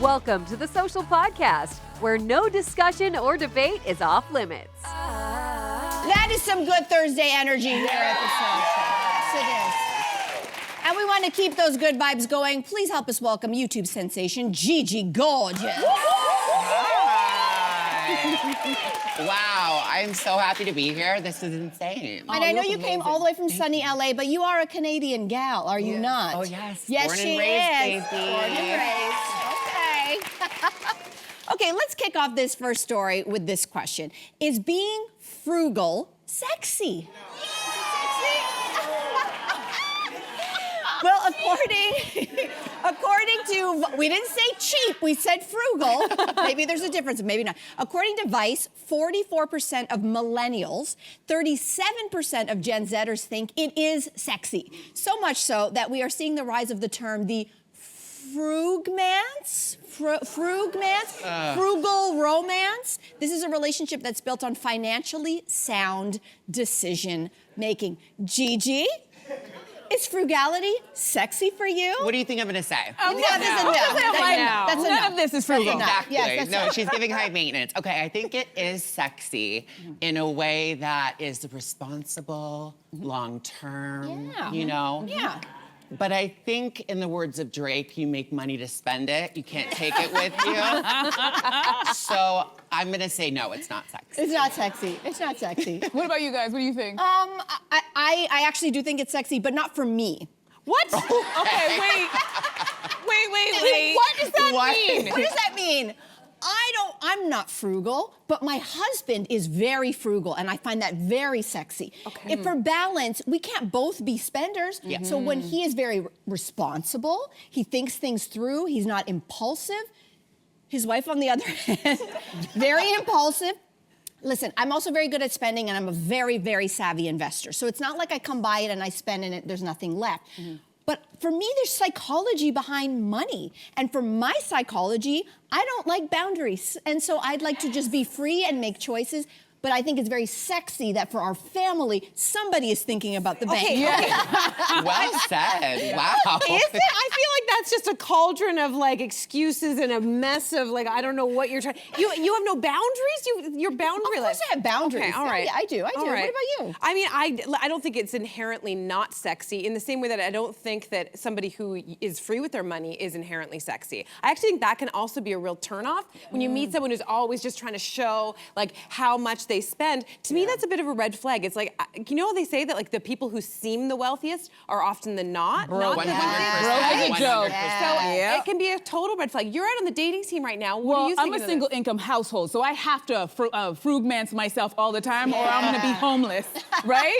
Welcome to the Social Podcast, where no discussion or debate is off limits. That is some good Thursday energy here at the Social. Yes, it is. And we want to keep those good vibes going. Please help us welcome YouTube sensation Gigi Gorgeous. Wow, I'm so happy to be here. This is insane. And I know you came all the way from sunny LA, but you are a Canadian gal, are you not? Oh, yes. Yes, Born she and raised, is. baby. Born and raised. Okay. Okay, let's kick off this first story with this question. Is being frugal sexy? Well, according to, we didn't say cheap, we said frugal. Maybe there's a difference, maybe not. According to Vice, 44% of millennials, 37% of Gen Zers think it is sexy. So much so that we are seeing the rise of the term the frugmance, frugal romance. This is a relationship that's built on financially sound decision making. Gigi? Is frugality sexy for you? What do you think I'm going to say? Oh, that's None of this is frugal. Exactly. Yes, no, she's giving high maintenance. Okay, I think it is sexy in a way that is responsible, long-term, you know? Yeah. But I think, in the words of Drake, you make money to spend it. You can't take it with you. So I'm going to say no, it's not sexy. It's not sexy. It's not sexy. What about you guys? What do you think? I actually do think it's sexy, but not for me. What? Okay, wait. What does that What? mean? What does that mean? I'm not frugal, but my husband is very frugal, and I find that very sexy. Okay. If for balance, we can't both be spenders. Yeah. So when he is very responsible, he thinks things through, he's not impulsive. His wife, on the other hand, very impulsive. Listen, I'm also very good at spending, and I'm a very, very savvy investor. So it's not like I come by it and I spend and there's nothing left. But for me, there's psychology behind money. And for my psychology, I don't like boundaries. And so I'd like to just be free and make choices. But I think it's very sexy that for our family, somebody is thinking about the bank. Well said. Wow. Is it? I feel like that's just a cauldron of like excuses and a mess of like I don't know what you're trying. You have no boundaries. You're boundaryless. Of course I have boundaries. Okay, all right. Yeah, I do. All right. What about you? I mean, I don't think it's inherently not sexy in the same way that I don't think that somebody who is free with their money is inherently sexy. I actually think that can also be a real turnoff when you meet someone who's always just trying to show like how much they spend. To me, that's a bit of a red flag. It's like, you know, they say that like the people who seem the wealthiest are often the not the 100%. Broke is a joke. So it can be a total red flag. You're out on the dating scene right now. What do you think? I'm a single income household, so I have to frugmance myself all the time or I'm gonna be homeless, right?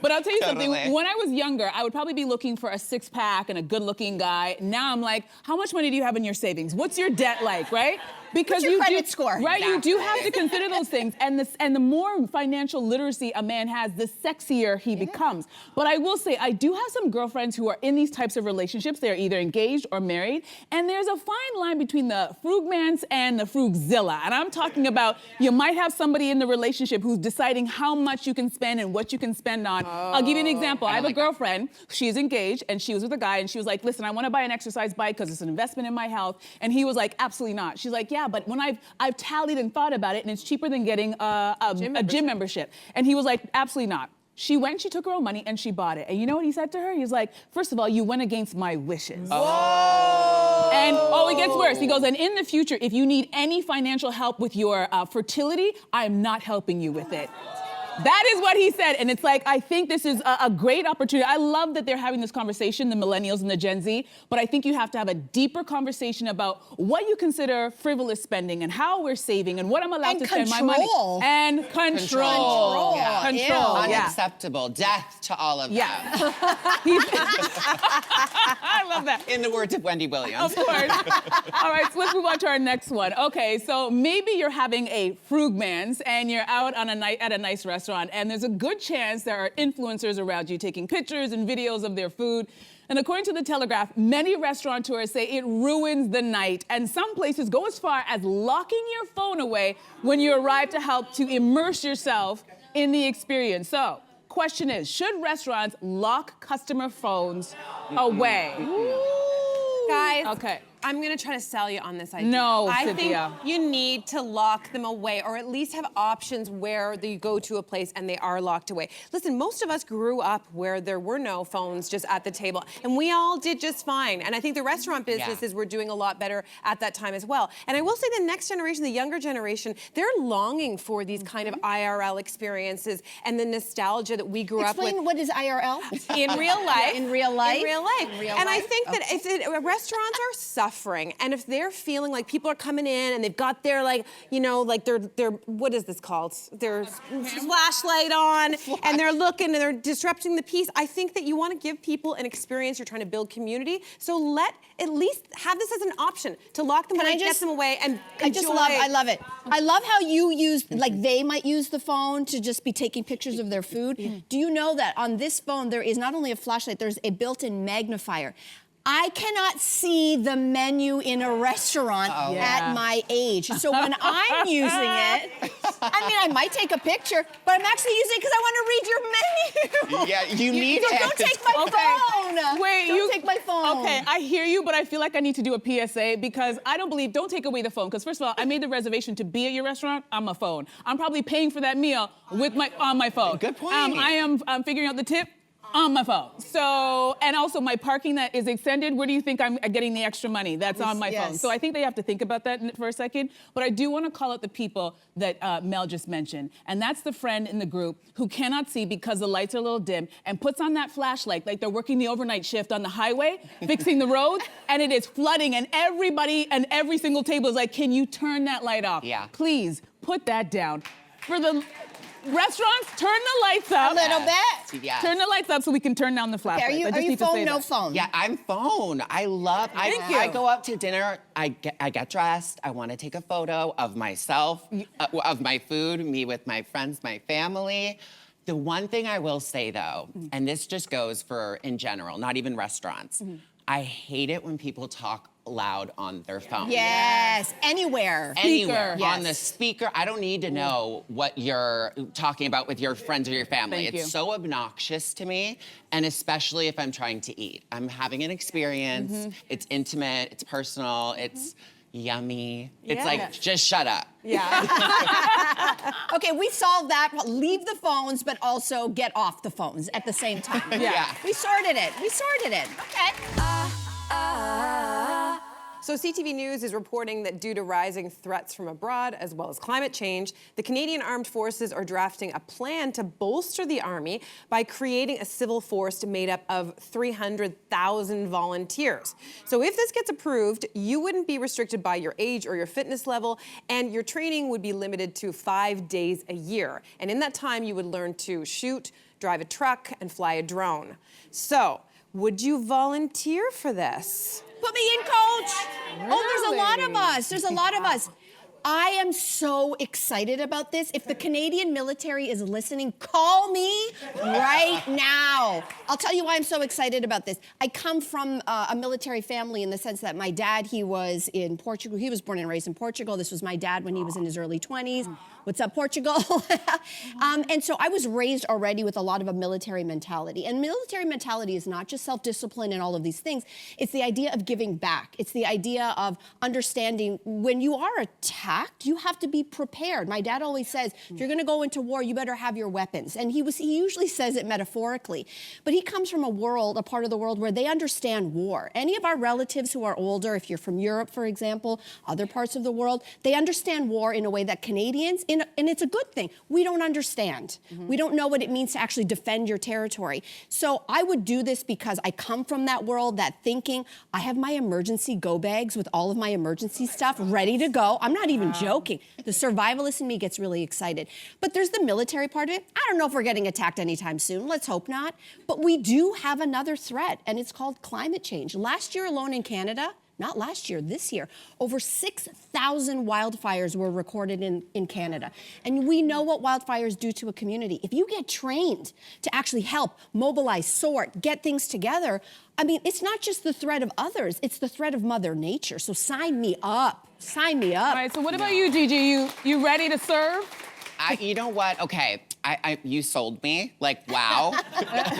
But I'll tell you something, when I was younger, I would probably be looking for a six-pack and a good-looking guy. Now I'm like, how much money do you have in your savings? What's your debt like, right? Because what's your credit score? Right, Exactly. you do have to consider those things. And the more financial literacy a man has, the sexier he becomes. But I will say, I do have some girlfriends who are in these types of relationships. They're either engaged or married. And there's a fine line between the frugmance and the frugzilla. And I'm talking about, you might have somebody in the relationship who's deciding how much you can spend and what you can spend on. I'll give you an example. I have a girlfriend, she's engaged, and she was with a guy, and she was like, listen, I want to buy an exercise bike because it's an investment in my health. And he was like, absolutely not. She's like, yeah, but when I've tallied and thought about it, and it's cheaper than getting a gym membership. And he was like, absolutely not. She went, she took her own money, and she bought it. And you know what he said to her? He was like, first of all, you went against my wishes. Oh. And it gets worse. He goes, and in the future, if you need any financial help with your fertility, I'm not helping you with it. That is what he said, and it's like, I think this is a great opportunity. I love that they're having this conversation, the millennials and the Gen Z, but I think you have to have a deeper conversation about what you consider frivolous spending and how we're saving and what I'm allowed to spend my money. And control. Yeah. Control. Unacceptable. Death to all of that. I love that. In the words of Wendy Williams. Of course. All right, so let's move on to our next one. Okay, so maybe you're having a frugmance and you're out on at a nice restaurant, and there's a good chance there are influencers around you taking pictures and videos of their food. And according to The Telegraph, many restaurateurs say it ruins the night, and some places go as far as locking your phone away when you arrive to help to immerse yourself in the experience. So, question is, should restaurants lock customer phones away? Guys, Okay. I'm gonna try to sell you on this idea. No, I Cynthia. think you need to lock them away, or at least have options where you go to a place and they are locked away. Listen, most of us grew up where there were no phones just at the table, and we all did just fine. And I think the restaurant businesses were doing a lot better at that time as well. And I will say the next generation, the younger generation, they're longing for these kind of IRL experiences and the nostalgia that we grew up with. Explain what is IRL? In real life. In real life? In real life. In real and I life? think that if restaurants are suffering, and if they're feeling like people are coming in and they've got their their what is this called? Their flashlight on, and they're looking and they're disrupting the peace. I think that you want to give people an experience. You're trying to build community, so at least have this as an option to lock them away, get them away, and enjoy. I love it. I love how you use, like they might use the phone to just be taking pictures of their food. Do you know that on this phone there is not only a flashlight, there's a built-in magnifier. I cannot see the menu in a restaurant at my age. So when I'm using it, I mean, I might take a picture, but I'm actually using it because I want to read your menu. Yeah, you need it. Don't take my phone. Wait, don't take my phone. Okay, I hear you, but I feel like I need to do a PSA because I don't take away the phone. Because first of all, I made the reservation to be at your restaurant on my phone. I'm probably paying for that meal on my phone. Good point. I am figuring out the tip on my phone. So, and also my parking that is extended, where do you think I'm getting the extra money? That's on my phone. So I think they have to think about that for a second. But I do want to call out the people that Mel just mentioned. And that's the friend in the group who cannot see because the lights are a little dim and puts on that flashlight like they're working the overnight shift on the highway, fixing the roads, and it is flooding and everybody and every single table is like, can you turn that light off? Yeah. Please put that down. For the restaurants, turn the lights up. A little bit. Yes. Turn the lights up so we can turn down the flashlight. Are you phone, no phone? Yeah, I'm phone. I go out to dinner, I get dressed, I want to take a photo of myself, of my food, me with my friends, my family. The one thing I will say though, and this just goes for in general, not even restaurants, I hate it when people talk loud on their phone. Yes, anywhere. Anywhere. Yes. On the speaker. I don't need to know what you're talking about with your friends or your family. Thank you. It's so obnoxious to me, and especially if I'm trying to eat. I'm having an experience. It's intimate, it's personal, it's yummy. It's like, just shut up. Yeah. Okay, we solved that. Leave the phones, but also get off the phones at the same time. Yeah. We sorted it. Okay. So CTV News is reporting that due to rising threats from abroad, as well as climate change, the Canadian Armed Forces are drafting a plan to bolster the Army by creating a civil force made up of 300,000 volunteers. So if this gets approved, you wouldn't be restricted by your age or your fitness level, and your training would be limited to 5 days a year. And in that time, you would learn to shoot, drive a truck, and fly a drone. So, would you volunteer for this? Put me in, coach. Oh, there's a lot of us. There's a lot of us. I am so excited about this. If the Canadian military is listening, call me right now. I'll tell you why I'm so excited about this. I come from a military family in the sense that my dad, he was in Portugal. He was born and raised in Portugal. This was my dad when he was in his early 20s. What's up, Portugal? And so I was raised already with a lot of a military mentality. And military mentality is not just self-discipline and all of these things. It's the idea of giving back. It's the idea of understanding when you are attacked, you have to be prepared. My dad always says, if you're gonna go into war, you better have your weapons. And he usually says it metaphorically. But he comes from a part of the world where they understand war. Any of our relatives who are older, if you're from Europe, for example, other parts of the world, they understand war in a way that Canadians, and it's a good thing, we don't understand. We don't know what it means to actually defend your territory. So I would do this because I come from that world, that thinking. I have my emergency go bags with all of my emergency stuff ready to go. I'm not even joking. The survivalist in me gets really excited. But there's the military part of it. I don't know if we're getting attacked anytime soon. Let's hope not. But we do have another threat, and it's called climate change. Last year alone in Canada, not last year, this year, over 6,000 wildfires were recorded in Canada. And we know what wildfires do to a community. If you get trained to actually help, mobilize, sort, get things together, I mean, it's not just the threat of others, it's the threat of Mother Nature. So sign me up. Sign me up. All right, so what about you, Gigi? You ready to serve? You know what? Okay, you sold me. Like, wow,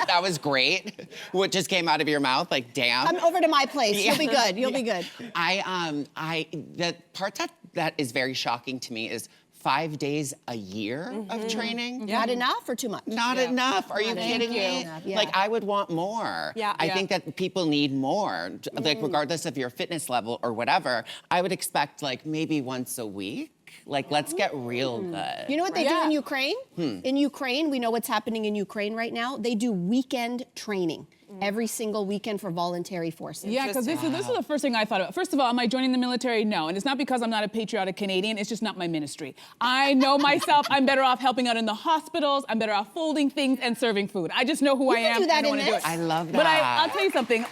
that was great. What just came out of your mouth, like, damn. Come over to my place. Yeah. You'll be good. You'll be good. The part that is very shocking to me is 5 days a year of training. Not enough or too much? Not enough. Are you kidding me? Yeah. Like, I would want more. Yeah. I think that people need more. Like, regardless of your fitness level or whatever, I would expect, like, maybe once a week. Like, let's get real good. You know what they do in Ukraine? In Ukraine, we know what's happening in Ukraine right now. They do weekend training every single weekend for voluntary forces. Yeah, because this is the first thing I thought about. First of all, am I joining the military? No, and it's not because I'm not a patriotic Canadian, it's just not my ministry. I know myself, I'm better off helping out in the hospitals, I'm better off folding things and serving food. I just know who I am, do that I don't want to do it. I love that. But I'll tell you something.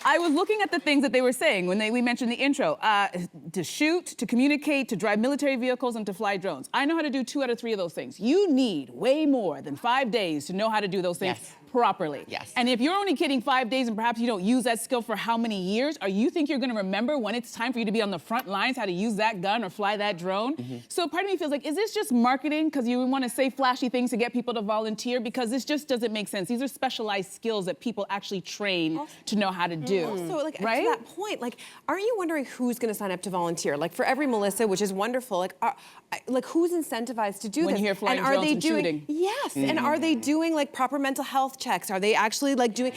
I was looking at the things that they were saying when we mentioned the intro. To shoot, to communicate, to drive military vehicles, and to fly drones. I know how to do 2 out of 3 of those things. You need way more than 5 days to know how to do those things properly. Yes. And if you're only kidding 5 days and perhaps you don't use that skill for how many years, or you think you're gonna remember when it's time for you to be on the front lines, how to use that gun or fly that drone? So part of me feels like, is this just marketing? Because you wanna say flashy things to get people to volunteer? Because this just doesn't make sense. These are specialized skills that people actually train to know how to do. Also, like, right? to that point, like, aren't you wondering who's going to sign up to volunteer? Like, for every Melissa, which is wonderful, like who's incentivized to do When this? you hear flying and are drones they and doing? shooting. Yes, and are they doing like proper mental health checks? Are they actually like doing?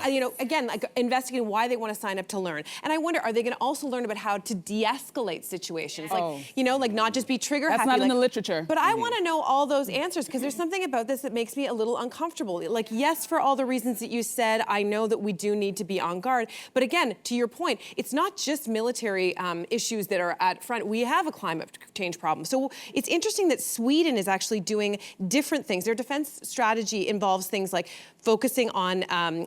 You know, again, like investigating why they want to sign up to learn. And I wonder, are they going to also learn about how to de-escalate situations? Like, you know, like not just be trigger happy. That's not in like, the literature. But I want to know all those answers because there's something about this that makes me a little uncomfortable. Like, yes, for all the reasons that you said, I know that we do need to be on guard. But again, to your point, it's not just military issues that are at front. We have a climate change problem. So it's interesting that Sweden is actually doing different things. Their defense strategy involves things like focusing on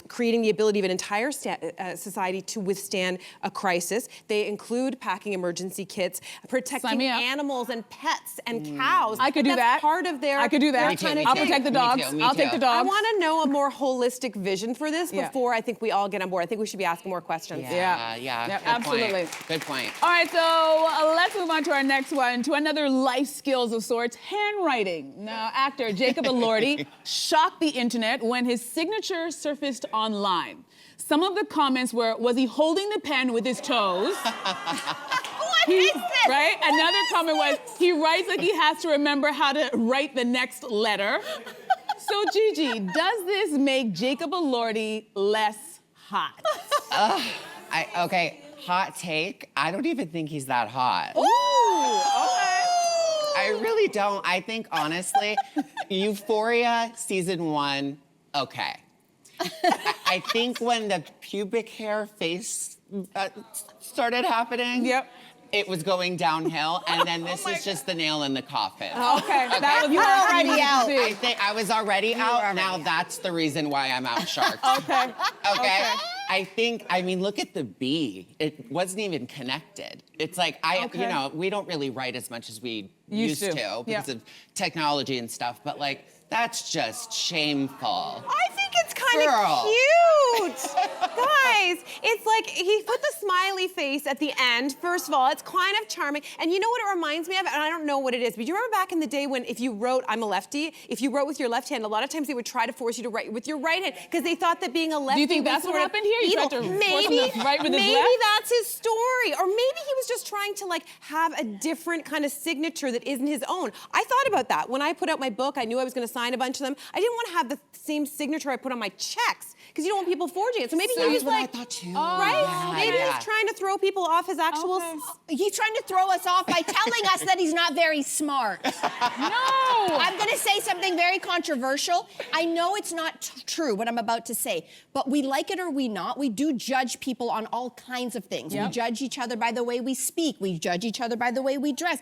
creating the ability of an entire society to withstand a crisis. They include packing emergency kits, protecting animals and pets and cows. I could do that. Part of their. I could do that. I'll protect the dogs. I'll take the dogs. I want to know a more holistic vision for this before I think we all get on board. I think we should be asking more questions. Yeah, absolutely. Good point. All right, so let's move on to our next one, to another life skills of sorts, handwriting. Now, actor Jacob Elordi shocked the internet when his signature surfaced online. Some of the comments were, was he holding the pen with his toes? What is this? Right? Another comment was, he writes like he has to remember how to write the next letter. So Gigi, does this make Jacob Elordi less hot? Okay, hot take. I don't even think he's that hot. Ooh, okay. I really don't. I think, honestly, Euphoria season 1, okay. I think when the pubic hair face started happening, it was going downhill, and then this is just the nail in the coffin. Okay. That was You were already out. I think I was already out. Now that's the reason why I'm out shark. Okay. I mean, look at the B. It wasn't even connected. It's like, you know, we don't really write as much as we used to because of technology and stuff, but like, that's just shameful. I think it's kind of cute. Guys, it's like he put the smiley face at the end. First of all, it's kind of charming. And you know what it reminds me of? And I don't know what it is, but you remember back in the day when if you wrote, I'm a lefty, if you wrote with your left hand, a lot of times they would try to force you to write with your right hand because they thought that being a lefty Do you think was that's what sort of happened here? You evil. tried to force him to write with his Maybe left? that's his story. Or maybe he was just trying to like have a different kind of signature that isn't his own. I thought about that. When I put out my book, I knew I was going to sign a bunch of them. I didn't want to have the same signature I put on my checks because you don't want people forging it. So maybe he was like, I thought too. right? Maybe he's trying to throw people off his actual. He's trying to throw us off by telling us that he's not very smart. No! I'm going to say something very controversial. I know it's not true, what I'm about to say, but we like it or we not, we do judge people on all kinds of things. We judge each other by the way we speak. We judge each other by the way we dress.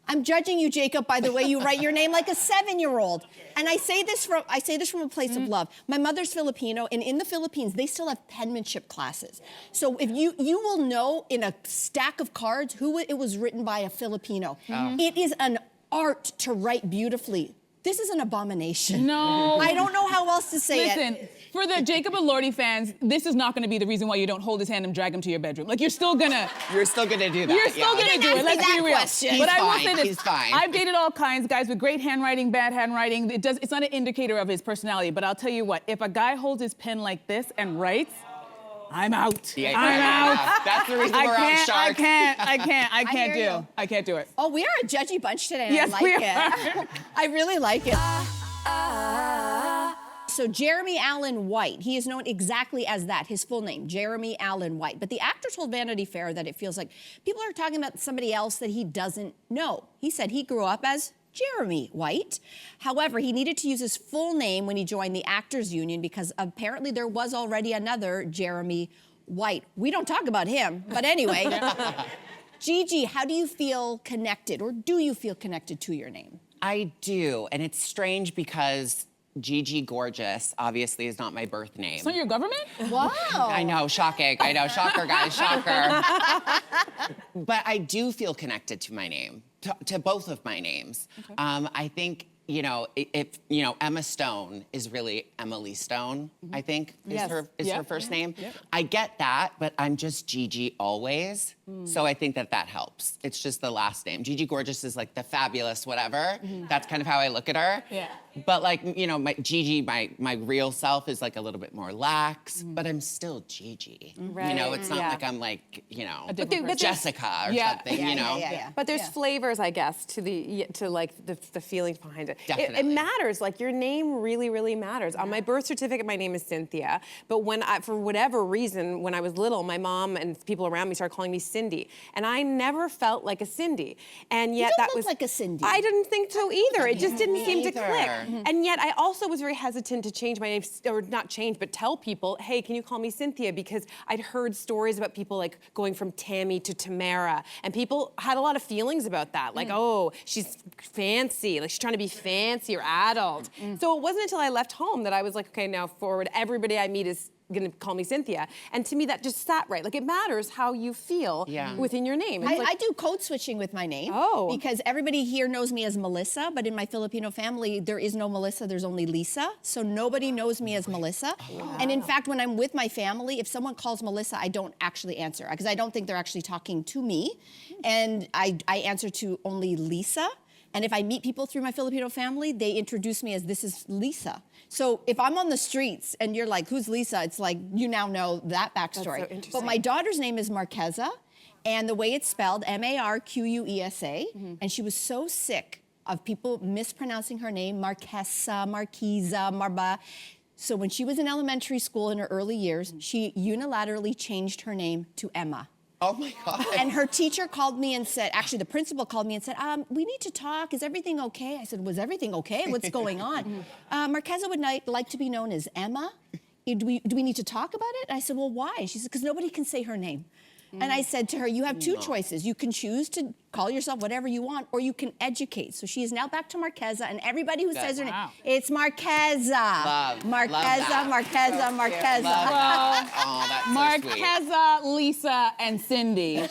I'm judging you, Jacob, by the way you write your name like a 7-year-old. And I say this from a place of love. My mother's Filipino, and in the Philippines, they still have penmanship classes. So if you will know in a stack of cards who it was written by a Filipino. It is an art to write beautifully. This is an abomination. No. I don't know how else to say it. Listen, for the Jacob Elordi fans, this is not gonna be the reason why you don't hold his hand and drag him to your bedroom. Like, you're still gonna do You're still gonna do it. Let's be real. He's But I will fine. say this. He's fine. I've dated all kinds, guys with great handwriting, bad handwriting. It's not an indicator of his personality, but I'll tell you what, if a guy holds his pen like this and writes, I'm out. Yeah, I'm out. That's the reason we're out, Sharks. I can't hear you. I can't do it. Oh, we are a judgy bunch today, and Yes, I we like it. I really like it. So Jeremy Allen White, he is known exactly as that, his full name, Jeremy Allen White. But the actor told Vanity Fair that it feels like people are talking about somebody else that he doesn't know. He said he grew up as Jeremy White. However, he needed to use his full name when he joined the Actors Union because apparently there was already another Jeremy White. We don't talk about him, but anyway. Gigi, how do you feel connected, or do you feel connected to your name? I do, and it's strange because Gigi Gorgeous obviously is not my birth name. It's not your government? Wow. I know, shocking. I know, shocker, guys, shocker. But I do feel connected to my name, to both of my names. Okay. I think, Emma Stone is really Emily Stone, I think, is her first name. Yep. I get that, but I'm just Gigi always. So I think that helps. It's just the last name. Gigi Gorgeous is like the fabulous whatever. That's kind of how I look at her. Yeah. But like, my Gigi, my real self is like a little bit more lax, but I'm still Gigi. Right. It's not like I'm like, Jessica or something, Yeah. But there's flavors, I guess, to the feelings behind it. Definitely. It matters. Like, your name really, really matters. On my birth certificate, my name is Cynthia. But for whatever reason, when I was little, my mom and people around me started calling me Cindy. And I never felt like a Cindy. And yet you don't look like a Cindy. I didn't think so either. It just didn't seem to click. Mm-hmm. And yet I also was very hesitant to change my name, or not change, but tell people, hey, can you call me Cynthia? Because I'd heard stories about people like going from Tammy to Tamara. And people had a lot of feelings about that. Like, oh, she's fancy. Like, she's trying to be fancy or adult. So it wasn't until I left home that I was like, okay, now forward, everybody I meet is gonna call me Cynthia. And to me, that just sat right. Like, it matters how you feel within your name. I do code switching with my name. Oh. Because everybody here knows me as Melissa, but in my Filipino family, there is no Melissa, there's only Lisa. So nobody knows me as Melissa. Wow. And in fact, when I'm with my family, if someone calls Melissa, I don't actually answer, because I don't think they're actually talking to me. And I answer to only Lisa. And if I meet people through my Filipino family, they introduce me as, this is Lisa. So if I'm on the streets and you're like, who's Lisa? It's like, you now know that backstory. That's so interesting. But my daughter's name is Marquesa, and the way it's spelled, Marquesa, and she was so sick of people mispronouncing her name, Marquesa, Marquisa, Marba. So when she was in elementary school in her early years, she unilaterally changed her name to Emma. Oh my God. And her teacher called me and said, actually the principal called me and said, we need to talk, is everything okay? I said, was everything okay? What's going on? Marquesa would like to be known as Emma. Do we need to talk about it? I said, well, why? She said, because nobody can say her name. And I said to her, you have two choices. You can choose to call yourself whatever you want, or you can educate. So she is now back to Marquesa, and everybody who says her name, it's Marquesa. Marquesa, Marquesa, Marquesa. Well, oh, that's Marquesa, so sweet. Lisa, and Cindy.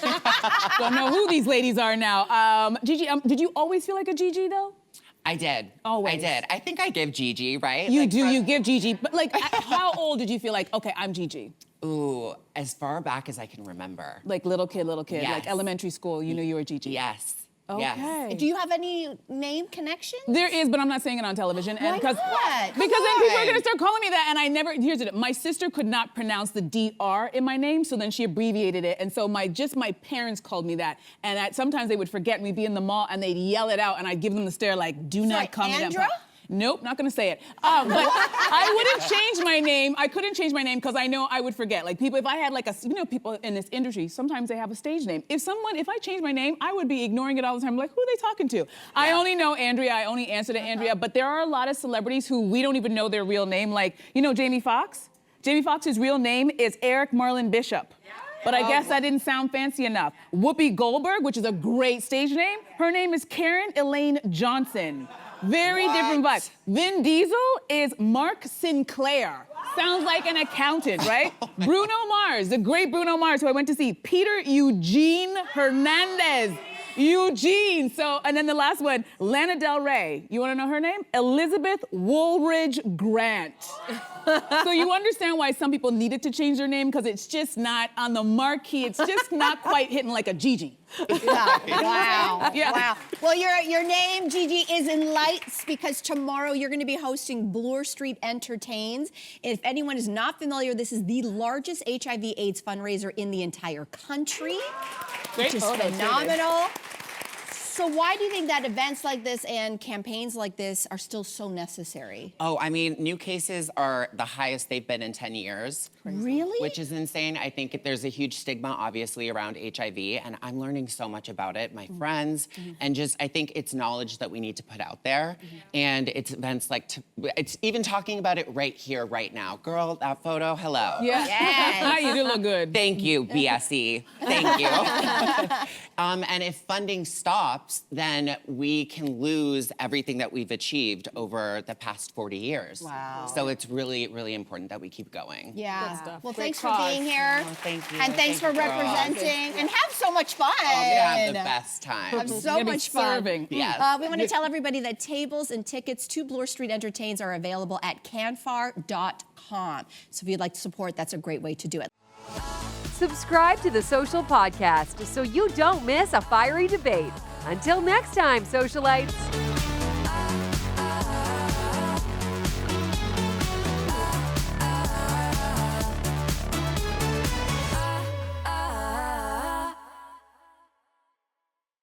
Don't know who these ladies are now. Gigi, did you always feel like a Gigi, though? I did. Always. I did. I think I give Gigi, right? You do, you give Gigi. But like, how old did you feel like, okay, I'm Gigi? Ooh, as far back as I can remember. Like little kid, Yes. like elementary school, you knew you were Gigi. Yes. Okay. Yes. Do you have any name connection? There is, but I'm not saying it on television. Why not? Because then people are gonna start calling me that, and I never, here's it, my sister could not pronounce the DR in my name, so then she abbreviated it, and so my parents called me that, and sometimes they would forget, and we'd be in the mall, and they'd yell it out, and I'd give them the stare like, do not call me that. Andra? Nope, not gonna say it. But I wouldn't change my name. I couldn't change my name because I know I would forget. Like people, if I had like people in this industry, sometimes they have a stage name. If I changed my name, I would be ignoring it all the time. Like, who are they talking to? Yeah. I only know Andrea, I only answer to Andrea, but there are a lot of celebrities who we don't even know their real name. Like, Jamie Foxx? Jamie Foxx's real name is Eric Marlon Bishop. But I guess that didn't sound fancy enough. Whoopi Goldberg, which is a great stage name, her name is Karen Elaine Johnson. Very different vibes. Vin Diesel is Mark Sinclair. Sounds like an accountant, right? Bruno Mars, the great Bruno Mars, who I went to see. Peter Eugene Hernandez. Eugene. So, and then the last one, Lana Del Rey. You want to know her name? Elizabeth Woolridge Grant. So you understand why some people needed to change their name, because it's just not on the marquee. It's just not quite hitting like a Gigi. Wow. Yeah. Wow. Well, your name, Gigi, is in lights because tomorrow you're going to be hosting Bloor Street Entertains. If anyone is not familiar, this is the largest HIV/AIDS fundraiser in the entire country, which is phenomenal. So why do you think that events like this and campaigns like this are still so necessary? Oh, I mean, new cases are the highest they've been in 10 years. Really? Which is insane. I think there's a huge stigma, obviously, around HIV, and I'm learning so much about it, my friends, and just, I think it's knowledge that we need to put out there. And it's events like, it's even talking about it right here, right now. Girl, that photo, hello. Yeah. Yes. You do look good. Thank you, BSE. Thank you. And if funding stops, then we can lose everything that we've achieved over the past 40 years. Wow. So it's really, really important that we keep going. Yeah. stuff. Well, Great thanks cause. for being here. Oh, thank you. And thanks for Thank you, girl. representing. And have so much fun. Oh, we have the best time. Have so Gonna be much fun. serving. Yes. We want to tell everybody that tables and tickets to Bloor Street Entertains are available at canfar.com. So if you'd like to support, that's a great way to do it. Subscribe to the Social Podcast so you don't miss a fiery debate. Until next time, socialites.